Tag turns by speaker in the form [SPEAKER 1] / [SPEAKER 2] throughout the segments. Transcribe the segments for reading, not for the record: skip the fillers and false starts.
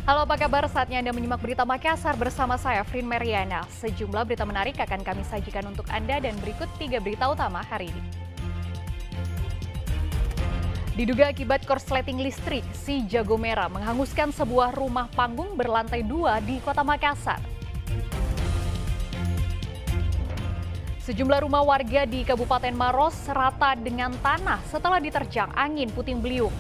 [SPEAKER 1] Halo, apa kabar? Saatnya Anda menyimak berita Makassar bersama saya, Frin Meriana. Sejumlah berita menarik akan kami sajikan untuk Anda dan berikut 3 berita utama hari ini. Diduga akibat korsleting listrik, si Jago Merah menghanguskan sebuah rumah panggung berlantai 2 di Kota Makassar. Sejumlah rumah warga di Kabupaten Maros rata dengan tanah setelah diterjang angin puting beliung.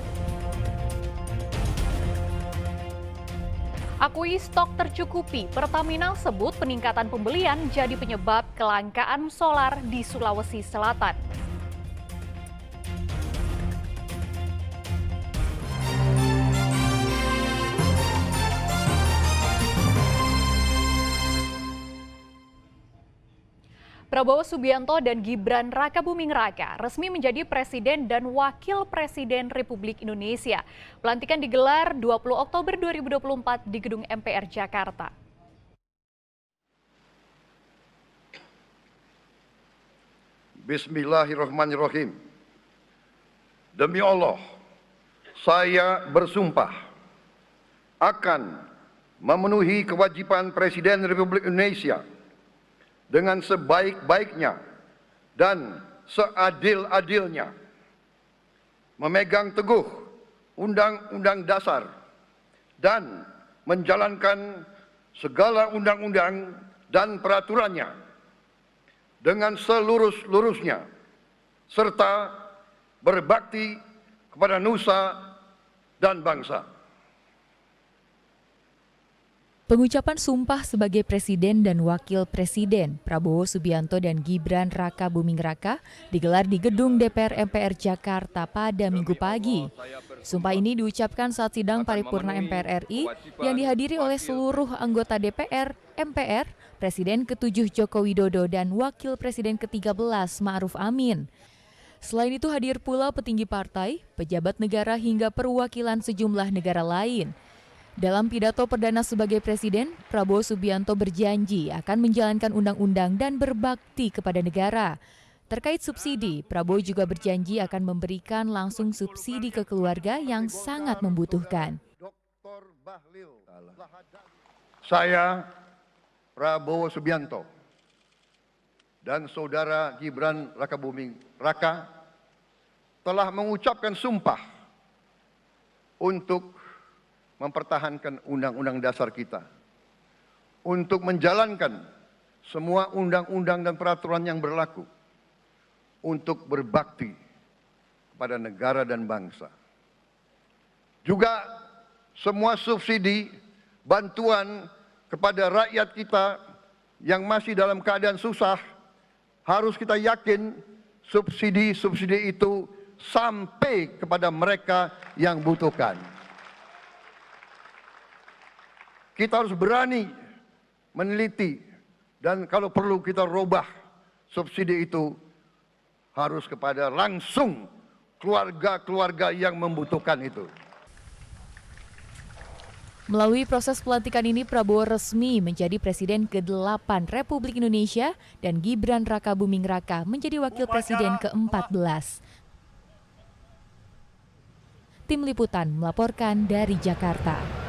[SPEAKER 1] Akui stok tercukupi, Pertamina sebut peningkatan pembelian jadi penyebab kelangkaan solar di Sulawesi Selatan. Prabowo Subianto dan Gibran Rakabuming Raka resmi menjadi Presiden dan Wakil Presiden Republik Indonesia. Pelantikan digelar 20 Oktober 2024 di Gedung MPR Jakarta.
[SPEAKER 2] Bismillahirrahmanirrahim. Demi Allah, saya bersumpah akan memenuhi kewajiban Presiden Republik Indonesia dengan sebaik-baiknya dan seadil-adilnya, memegang teguh Undang-Undang Dasar dan menjalankan segala undang-undang dan peraturannya dengan selurus-lurusnya, serta berbakti kepada nusa dan bangsa.
[SPEAKER 3] Pengucapan sumpah sebagai Presiden dan Wakil Presiden Prabowo Subianto dan Gibran Rakabuming Raka digelar di Gedung DPR MPR Jakarta pada Minggu pagi. Sumpah ini diucapkan saat sidang paripurna MPR RI yang dihadiri oleh seluruh anggota DPR, MPR, Presiden ke-7 Joko Widodo dan Wakil Presiden ke-13 Ma'ruf Amin. Selain itu hadir pula petinggi partai, pejabat negara hingga perwakilan sejumlah negara lain. Dalam pidato perdana sebagai Presiden, Prabowo Subianto berjanji akan menjalankan undang-undang dan berbakti kepada negara. Terkait subsidi, Prabowo juga berjanji akan memberikan langsung subsidi ke keluarga yang sangat membutuhkan.
[SPEAKER 2] Saya, Prabowo Subianto, dan Saudara Gibran Rakabuming Raka telah mengucapkan sumpah untuk mempertahankan Undang-Undang Dasar kita, untuk menjalankan semua undang-undang dan peraturan yang berlaku, untuk berbakti kepada negara dan bangsa. Juga semua subsidi, bantuan kepada rakyat kita yang masih dalam keadaan susah, harus kita yakin subsidi-subsidi itu sampai kepada mereka yang butuhkan. Kita harus berani meneliti dan kalau perlu kita robah subsidi itu harus kepada langsung keluarga-keluarga yang membutuhkan itu.
[SPEAKER 3] Melalui proses pelantikan ini, Prabowo resmi menjadi Presiden ke-8 Republik Indonesia dan Gibran Rakabuming Raka menjadi Wakil Presiden ke-14. Tim Liputan melaporkan dari Jakarta.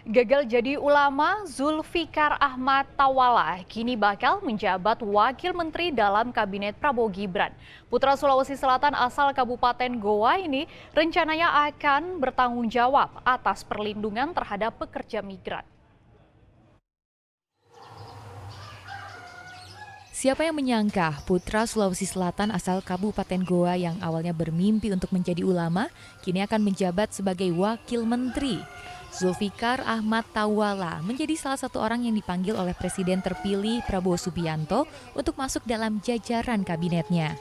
[SPEAKER 1] Gagal jadi ulama, Zulfikar Ahmad Tawala kini bakal menjabat Wakil Menteri dalam Kabinet Prabowo Gibran. Putra Sulawesi Selatan asal Kabupaten Goa ini rencananya akan bertanggung jawab atas perlindungan terhadap pekerja migran.
[SPEAKER 3] Siapa yang menyangka putra Sulawesi Selatan asal Kabupaten Goa yang awalnya bermimpi untuk menjadi ulama, kini akan menjabat sebagai Wakil Menteri. Zulfikar Ahmad Tawala menjadi salah satu orang yang dipanggil oleh Presiden terpilih Prabowo Subianto untuk masuk dalam jajaran kabinetnya.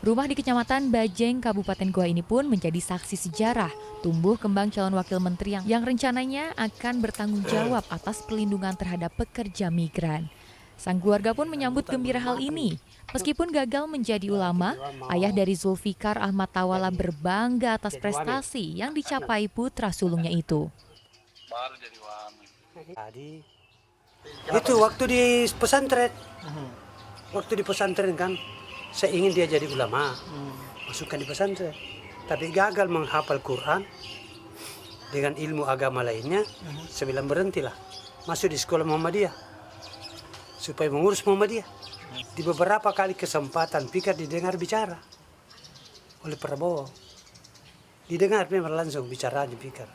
[SPEAKER 3] Rumah di Kecamatan Bajeng, Kabupaten Goa ini pun menjadi saksi sejarah tumbuh kembang calon wakil menteri yang rencananya akan bertanggung jawab atas perlindungan terhadap pekerja migran. Sang keluarga pun menyambut gembira hal ini. Meskipun gagal menjadi ulama, ayah dari Zulfikar Ahmad Tawala berbangga atas prestasi yang dicapai putra sulungnya itu.
[SPEAKER 4] Itu waktu di pesantren. Waktu di pesantren kan, saya ingin dia jadi ulama. Masukkan di pesantren. Tapi gagal menghafal Quran. dengan ilmu agama lainnya, saya bilang berhentilah. Masuk di sekolah Muhammadiyah. Supaya mengurus Muhammadiyah. Di beberapa kali kesempatan Fikar didengar bicara oleh Prabowo. Didengar memang langsung bicaranya Fikar.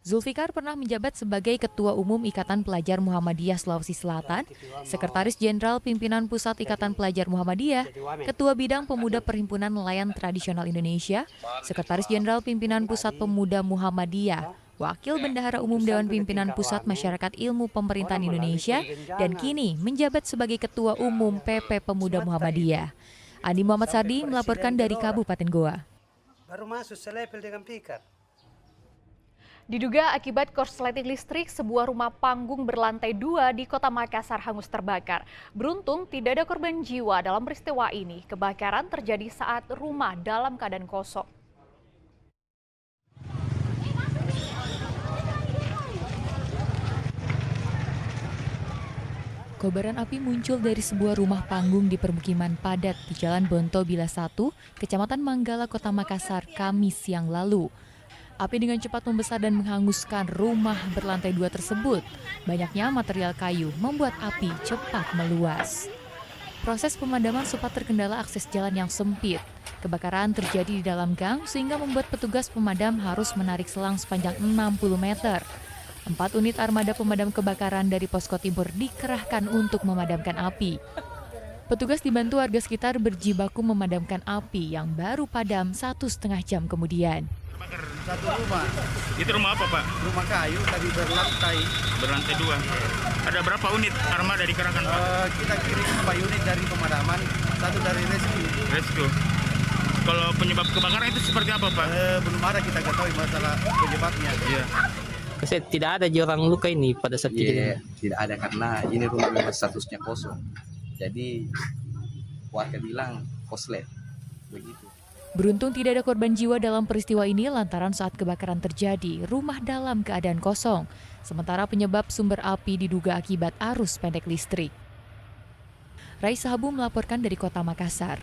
[SPEAKER 3] Zulfikar pernah menjabat sebagai Ketua Umum Ikatan Pelajar Muhammadiyah Sulawesi Selatan, Sekretaris Jenderal Pimpinan Pusat Ikatan Pelajar Muhammadiyah, Ketua Bidang Pemuda Perhimpunan Nelayan Tradisional Indonesia, Sekretaris Jenderal Pimpinan Pusat Pemuda Muhammadiyah, Wakil Bendahara Umum Dewan Pimpinan Pusat Masyarakat Ilmu Pemerintahan Indonesia, dan kini menjabat sebagai Ketua Umum PP Pemuda Muhammadiyah. Andi Muhammad Sardi melaporkan dari Kabupaten Goa.
[SPEAKER 4] Baru masuk selevel dengan Fikar.
[SPEAKER 1] Diduga akibat korsleting listrik, sebuah rumah panggung berlantai 2 di Kota Makassar hangus terbakar. Beruntung tidak ada korban jiwa dalam peristiwa ini. Kebakaran terjadi saat rumah dalam keadaan kosong.
[SPEAKER 3] Kobaran api muncul dari sebuah rumah panggung di permukiman padat di Jalan Bonto Bila 1, Kecamatan Manggala, Kota Makassar, Kamis siang lalu. Api dengan cepat membesar dan menghanguskan rumah berlantai 2 tersebut. Banyaknya material kayu membuat api cepat meluas. Proses pemadaman sempat terkendala akses jalan yang sempit. Kebakaran terjadi di dalam gang sehingga membuat petugas pemadam harus menarik selang sepanjang 60 meter. 4 unit armada pemadam kebakaran dari Posko Timur dikerahkan untuk memadamkan api. Petugas dibantu warga sekitar berjibaku memadamkan api yang baru padam 1,5 jam kemudian.
[SPEAKER 5] Satu rumah.
[SPEAKER 6] Itu rumah apa, Pak?
[SPEAKER 5] Rumah kayu tapi berlantai.
[SPEAKER 6] Berlantai 2. Ada berapa unit armada dikerahkan, Pak?
[SPEAKER 5] Kita kirim 4 unit dari pemadaman, 1 dari rescue.
[SPEAKER 6] Kalau penyebab kebakaran itu seperti apa, Pak?
[SPEAKER 5] Belum ada kita ketahui masalah penyebabnya.
[SPEAKER 6] Iya.
[SPEAKER 7] Saya tidak ada orang luka ini pada saat kejadian.
[SPEAKER 8] Tidak ada karena ini rumah memang statusnya kosong. Jadi warga bilang koslet. Begitu.
[SPEAKER 3] Beruntung tidak ada korban jiwa dalam peristiwa ini lantaran saat kebakaran terjadi, rumah dalam keadaan kosong. Sementara penyebab sumber api diduga akibat arus pendek listrik. Raisa Habu melaporkan dari Kota Makassar.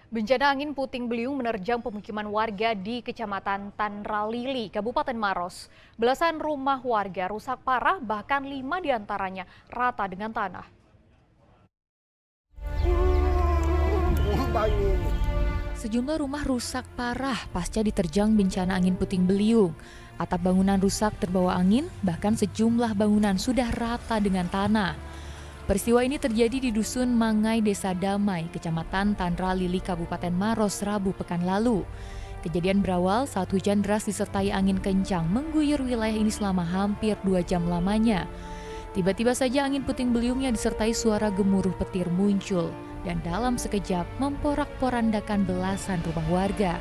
[SPEAKER 1] Bencana angin puting beliung menerjang pemukiman warga di Kecamatan Tanralili, Kabupaten Maros. Belasan rumah warga rusak parah, bahkan 5 diantaranya rata dengan tanah.
[SPEAKER 3] Sejumlah rumah rusak parah pasca diterjang bencana angin puting beliung. Atap bangunan rusak terbawa angin, bahkan sejumlah bangunan sudah rata dengan tanah. Peristiwa ini terjadi di Dusun Mangai, Desa Damai, Kecamatan Tanralili, Kabupaten Maros, Rabu pekan lalu. Kejadian berawal saat hujan deras disertai angin kencang mengguyur wilayah ini selama hampir 2 jam lamanya. Tiba-tiba saja angin puting beliung yang disertai suara gemuruh petir muncul dan dalam sekejap memporak-porandakan belasan rumah warga.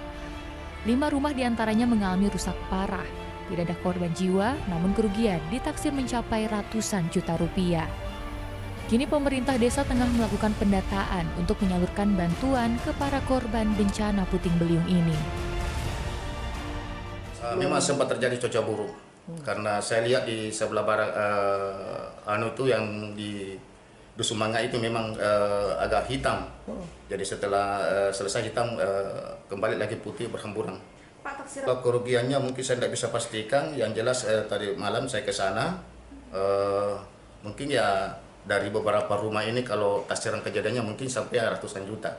[SPEAKER 3] 5 rumah diantaranya mengalami rusak parah. Tidak ada korban jiwa, namun kerugian ditaksir mencapai ratusan juta rupiah. Kini pemerintah desa tengah melakukan pendataan untuk menyalurkan bantuan ke para korban bencana puting beliung ini.
[SPEAKER 9] Memang sempat terjadi cuaca buruk karena saya lihat di sebelah barat itu yang di Dusun Mangai itu memang agak hitam. Jadi setelah selesai hitam kembali lagi putih berhamburan. Kalau kerugiannya mungkin saya tidak bisa pastikan. Yang jelas tadi malam saya ke sana mungkin ya dari beberapa rumah ini kalau taksiran kejadiannya mungkin sampai ratusan juta.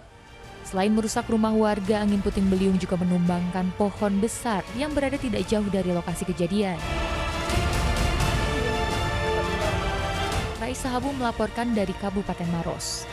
[SPEAKER 3] Selain merusak rumah warga, angin puting beliung juga menumbangkan pohon besar yang berada tidak jauh dari lokasi kejadian. Raisa Habu melaporkan dari Kabupaten Maros.